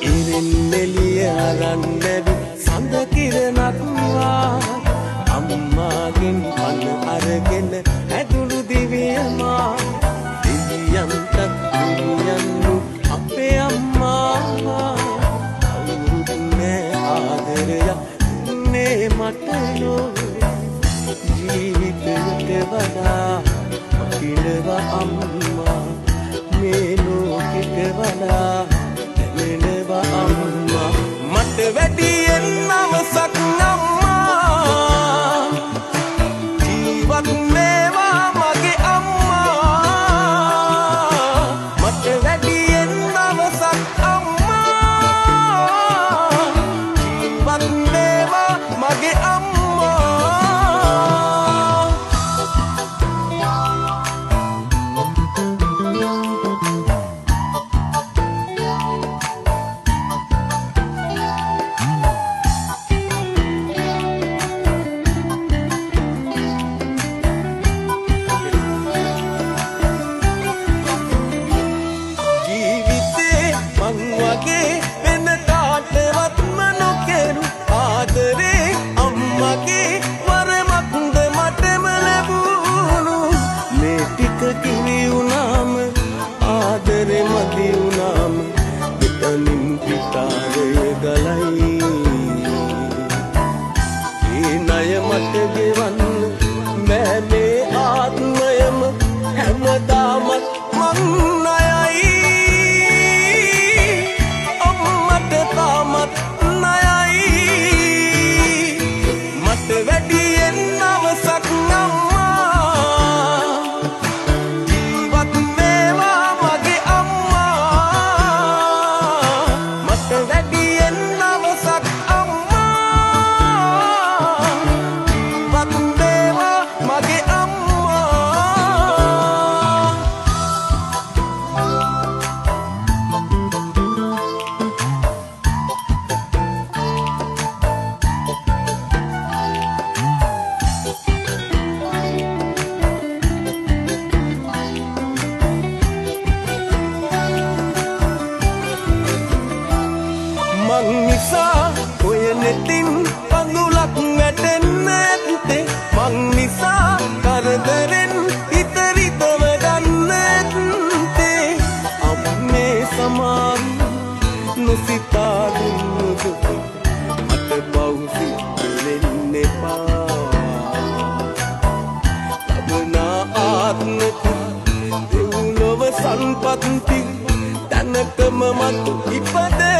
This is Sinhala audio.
ඉරින් එළිය අරන් නැවි සඳ කිරණක්වා අම්මාගෙන් පන අරගෙන ඇදුණු දිවියමා දිවියන්ටත් දිවියන්නු අපේ අම්මා කවුරුත් නෑ ආදරයක් නේ මටනෝ ජීවිතයට වඩා වටිනවා අම්මා මේ ලෝකෙට වඩා දැනෙනවා අම්මා මට වැඩියෙන් අවසක් අම්මා ජීවත් වේවා මගේ අම්මා මට වැඩියෙන් අවසක් අම්මා ජීවත් වේවා මගේ අම්මා මට ගෙවන්න බෑ මේ ආත්මයම හැමදාමත් මං ණයයි අම්මට තාමත් ණයයි මට වැඩියෙන් අවසක් අම්මා ජීවත් වේවා මගේ අම්මා මට වැඩියෙන් අවසක් මං නිසා ඔය නෙතින් පඳුලක් වැටෙන්න ඇත්තේ මං නිසා කරදරෙන් ඉතරිතව ගන්න ඇත්තේ අම්මේ සමාරු නොසිතා දුන්නු මට පවුසි වෙන්න එපා ලබනා ආත්මති දෙව්ලොව සම්පත්ති තැනකම මතු ඉපදේ